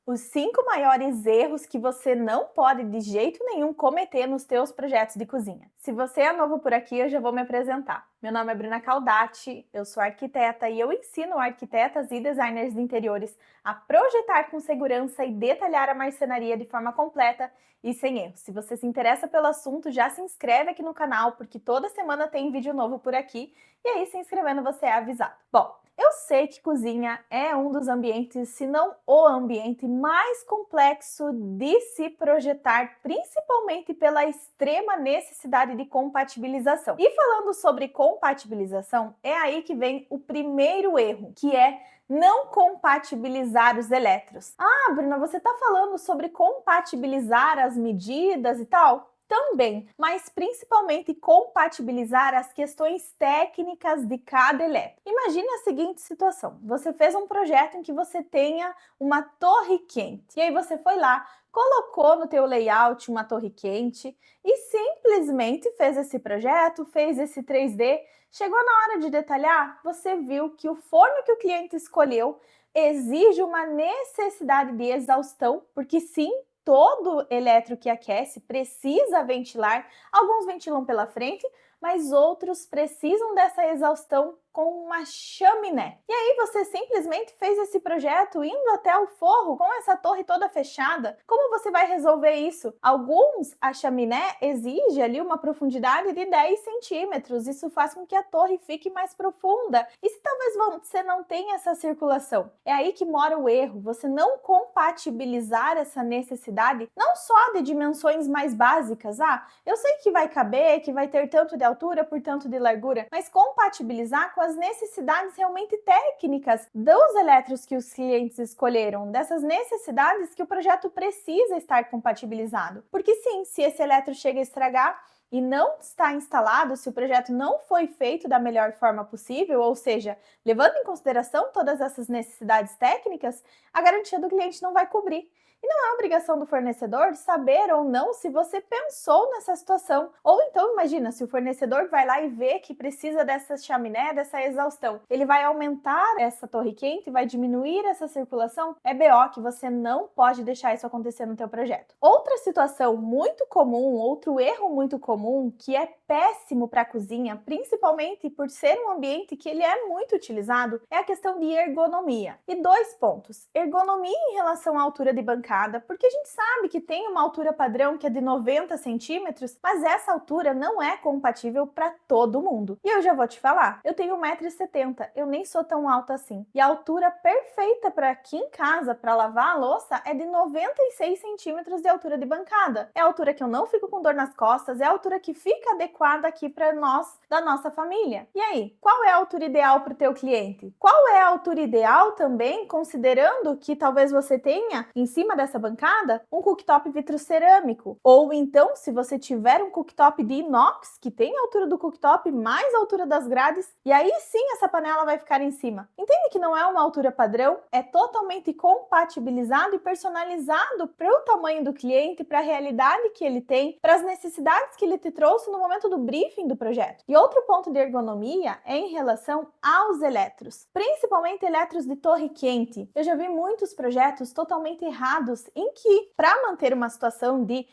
Os 5 maiores erros que você não pode de jeito nenhum cometer nos teus projetos de cozinha. Se você é novo por aqui, eu já vou me apresentar. Meu nome é Bruna Caldatti, eu sou arquiteta e eu ensino arquitetas e designers de interiores a projetar com segurança e detalhar a marcenaria de forma completa e sem erros. Se você se interessa pelo assunto, já se inscreve aqui no canal, porque toda semana tem vídeo novo por aqui, e aí se inscrevendo você é avisado. Bom, eu sei que cozinha é um dos ambientes, se não o ambiente mais complexo de se projetar, principalmente pela extrema necessidade de compatibilização. E falando sobre compatibilização, é aí que vem o primeiro erro, que é não compatibilizar os elétrons. Ah, Bruna, você está falando sobre compatibilizar as medidas e tal? Também, mas principalmente compatibilizar as questões técnicas de cada elétron. Imagine a seguinte situação: você fez um projeto em que você tenha uma torre quente, e aí você foi lá, colocou no teu layout uma torre quente e simplesmente fez esse projeto, fez esse 3D, chegou na hora de detalhar, você viu que o forno que o cliente escolheu exige uma necessidade de exaustão, porque sim, todo elétron que aquece precisa ventilar, alguns ventilam pela frente, mas outros precisam dessa exaustão com uma chaminé. E aí você simplesmente fez esse projeto indo até o forro com essa torre toda fechada. Como você vai resolver isso? Alguns, a chaminé exige ali uma profundidade de 10 centímetros. Isso faz com que a torre fique mais profunda. E se talvez você não tenha essa circulação? É aí que mora o erro. Você não compatibilizar essa necessidade, não só de dimensões mais básicas. Ah, eu sei que vai caber, que vai ter tanto de altura por tanto de largura, mas compatibilizar com as necessidades realmente técnicas dos elétrons que os clientes escolheram, dessas necessidades que o projeto precisa estar compatibilizado. Porque sim, se esse elétron chega a estragar e não está instalado, se o projeto não foi feito da melhor forma possível, ou seja, levando em consideração todas essas necessidades técnicas, a garantia do cliente não vai cobrir. E não é obrigação do fornecedor saber ou não se você pensou nessa situação. Ou então, imagina, se o fornecedor vai lá e vê que precisa dessa chaminé, dessa exaustão, ele vai aumentar essa torre quente, vai diminuir essa circulação, é BO que você não pode deixar isso acontecer no teu projeto. Outra situação muito comum, outro erro muito comum, que é péssimo para a cozinha, principalmente por ser um ambiente que ele é muito utilizado, é a questão de ergonomia. E 2 pontos. Ergonomia em relação à altura de bancada, porque a gente sabe que tem uma altura padrão que é de 90 centímetros, mas essa altura não é compatível para todo mundo. E eu já vou te falar, eu tenho 1,70 m, eu nem sou tão alta assim. E a altura perfeita para aqui em casa, para lavar a louça, é de 96 centímetros de altura de bancada. É a altura que eu não fico com dor nas costas, é a altura que fica adequada aqui para nós, da nossa família. E aí, qual é a altura ideal para o teu cliente? Qual é a altura ideal também, considerando que talvez você tenha em cima dessa bancada um cooktop vitrocerâmico, ou então se você tiver um cooktop de inox que tem a altura do cooktop mais a altura das grades, e aí sim essa panela vai ficar em cima. Entende que não é uma altura padrão, é totalmente compatibilizado e personalizado para o tamanho do cliente, para a realidade que ele tem, para as necessidades que ele te trouxe no momento do briefing do projeto. E outro ponto de ergonomia é em relação aos elétrons, principalmente elétrons de torre quente. Eu já vi muitos projetos totalmente errados em que, para manter uma situação de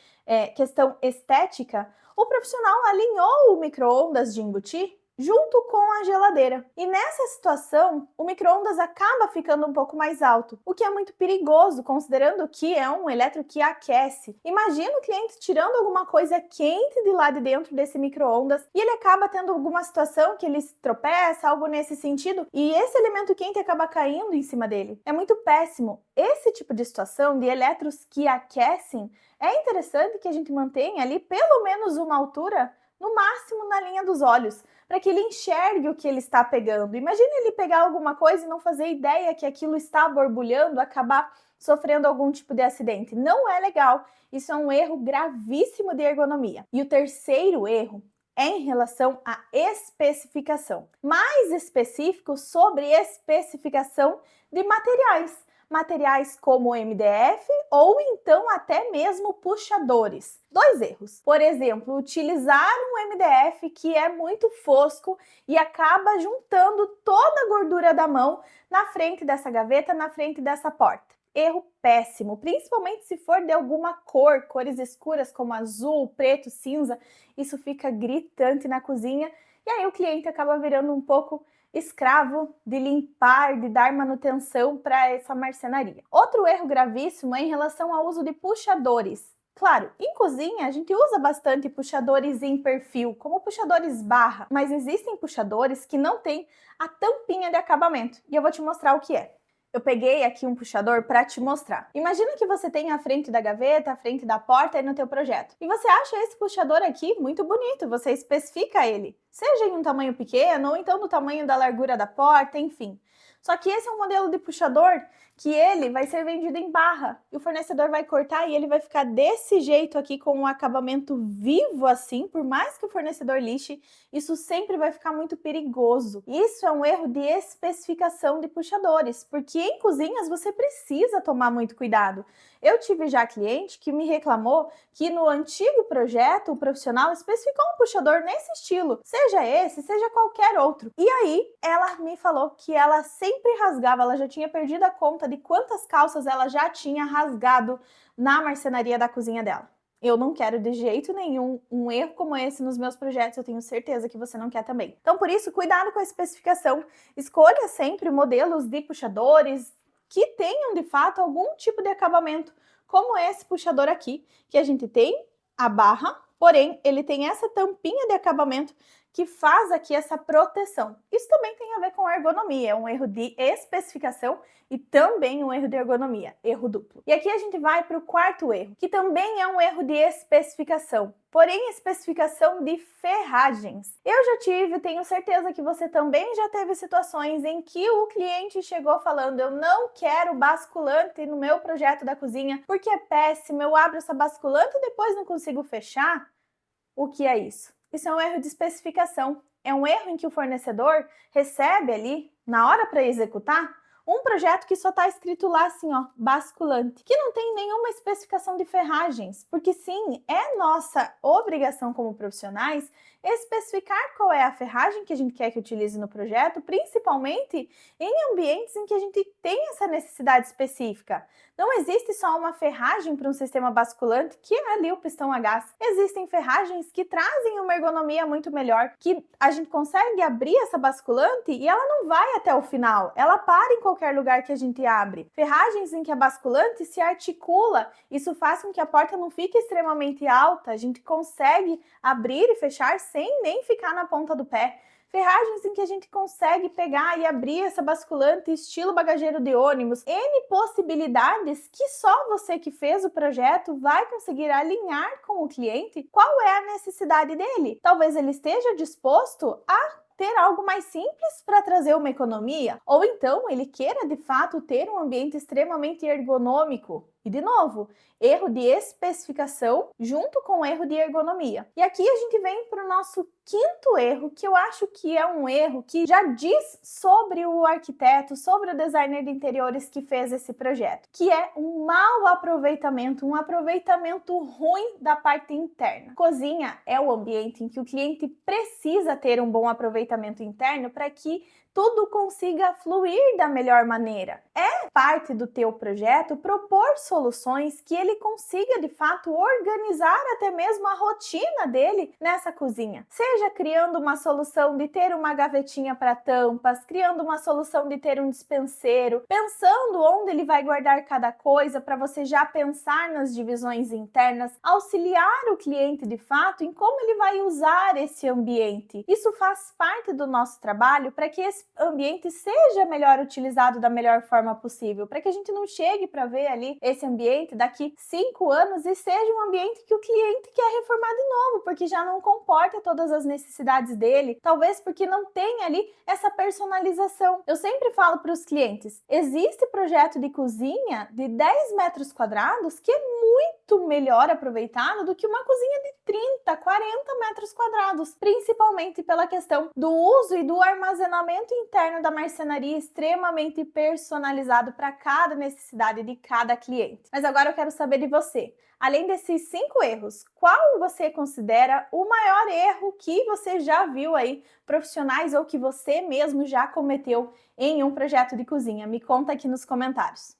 questão estética, o profissional alinhou o micro-ondas de embutir junto com a geladeira. E nessa situação, o micro-ondas acaba ficando um pouco mais alto, o que é muito perigoso, considerando que é um elétron que aquece. Imagina o cliente tirando alguma coisa quente de lá de dentro desse micro-ondas e ele acaba tendo alguma situação que ele tropeça, algo nesse sentido, e esse elemento quente acaba caindo em cima dele. É muito péssimo. Esse tipo de situação de elétrons que aquecem, é interessante que a gente mantenha ali pelo menos uma altura, no máximo na linha dos olhos, para que ele enxergue o que ele está pegando. Imagine ele pegar alguma coisa e não fazer ideia que aquilo está borbulhando, acabar sofrendo algum tipo de acidente. Não é legal. Isso é um erro gravíssimo de ergonomia. E o terceiro erro é em relação à especificação. Mais específico sobre especificação de materiais. Materiais como MDF ou então até mesmo puxadores. 2 erros. Por exemplo, utilizar um MDF que é muito fosco e acaba juntando toda a gordura da mão na frente dessa gaveta, na frente dessa porta. erro péssimo, principalmente se for de alguma cor, cores escuras como azul, preto, cinza, isso fica gritante na cozinha e aí o cliente acaba virando um pouco escravo de limpar, de dar manutenção para essa marcenaria. Outro erro gravíssimo é em relação ao uso de puxadores. Claro, em cozinha a gente usa bastante puxadores em perfil, como puxadores barra, mas existem puxadores que não têm a tampinha de acabamento e eu vou te mostrar o que é. Eu peguei aqui um puxador para te mostrar. Imagina que você tem a frente da gaveta, a frente da porta aí no teu projeto. E você acha esse puxador aqui muito bonito, você especifica ele. Seja em um tamanho pequeno ou então no tamanho da largura da porta, enfim. Só que esse é um modelo de puxador que ele vai ser vendido em barra. E o fornecedor vai cortar e ele vai ficar desse jeito aqui com um acabamento vivo assim, por mais que o fornecedor lixe, isso sempre vai ficar muito perigoso. Isso é um erro de especificação de puxadores, porque em cozinhas você precisa tomar muito cuidado. Eu tive já cliente que me reclamou que no antigo projeto o profissional especificou um puxador nesse estilo, seja esse, seja qualquer outro. E aí ela me falou que ela sempre rasgava, ela já tinha perdido a conta de quantas calças ela já tinha rasgado na marcenaria da cozinha dela. Eu não quero de jeito nenhum um erro como esse nos meus projetos, eu tenho certeza que você não quer também. Então, por isso, cuidado com a especificação. Escolha sempre modelos de puxadores que tenham, de fato, algum tipo de acabamento, como esse puxador aqui, que a gente tem a barra, porém, ele tem essa tampinha de acabamento que faz aqui essa proteção. Isso também tem a ver com ergonomia, é um erro de especificação e também um erro de ergonomia, erro duplo. E aqui a gente vai para o quarto erro, que também é um erro de especificação, porém especificação de ferragens. Eu já tive, tenho certeza que você também já teve situações em que o cliente chegou falando: eu não quero basculante no meu projeto da cozinha porque é péssimo, eu abro essa basculante e depois não consigo fechar. O que é isso? Isso é um erro de especificação. É um erro em que o fornecedor recebe ali, na hora para executar, um projeto que só está escrito lá assim, ó, basculante, que não tem nenhuma especificação de ferragens, porque sim, é nossa obrigação como profissionais especificar qual é a ferragem que a gente quer que utilize no projeto, principalmente em ambientes em que a gente tem essa necessidade específica. Não existe só uma ferragem para um sistema basculante, que é ali o pistão a gás. Existem ferragens que trazem uma ergonomia muito melhor, que a gente consegue abrir essa basculante e ela não vai até o final, ela para em qualquer lugar que a gente abre. Ferragens em que a basculante se articula, isso faz com que a porta não fique extremamente alta, a gente consegue abrir e fechar sem nem ficar na ponta do pé. Ferragens em que a gente consegue pegar e abrir essa basculante estilo bagageiro de ônibus. N possibilidades que só você que fez o projeto vai conseguir alinhar com o cliente qual é a necessidade dele. Talvez ele esteja disposto a ter algo mais simples para trazer uma economia, ou então ele queira de fato ter um ambiente extremamente ergonômico. E de novo, erro de especificação junto com erro de ergonomia. E aqui a gente vem para o nosso quinto erro, que eu acho que é um erro que já diz sobre o arquiteto, sobre o designer de interiores que fez esse projeto, que é um mau aproveitamento, um aproveitamento ruim da parte interna. Cozinha é o ambiente em que o cliente precisa ter um bom aproveitamento interno para que tudo consiga fluir da melhor maneira. É parte do teu projeto propor soluções que ele consiga de fato organizar até mesmo a rotina dele nessa cozinha. Seja criando uma solução de ter uma gavetinha para tampas, criando uma solução de ter um dispenseiro, pensando onde ele vai guardar cada coisa para você já pensar nas divisões internas, auxiliar o cliente de fato em como ele vai usar esse ambiente. Isso faz parte do nosso trabalho para que esse ambiente seja melhor utilizado da melhor forma possível, para que a gente não chegue para ver ali esse ambiente daqui 5 anos e seja um ambiente que o cliente quer reformar de novo, porque já não comporta todas as necessidades dele, talvez porque não tem ali essa personalização. Eu sempre falo para os clientes, existe projeto de cozinha de 10 metros quadrados que é muito melhor aproveitado do que uma cozinha de 30, 40 metros quadrados, principalmente pela questão do uso e do armazenamento interno da marcenaria extremamente personalizado para cada necessidade de cada cliente. Mas agora eu quero saber de você. Além desses 5 erros, qual você considera o maior erro que você já viu aí profissionais ou que você mesmo já cometeu em um projeto de cozinha? Me conta aqui nos comentários.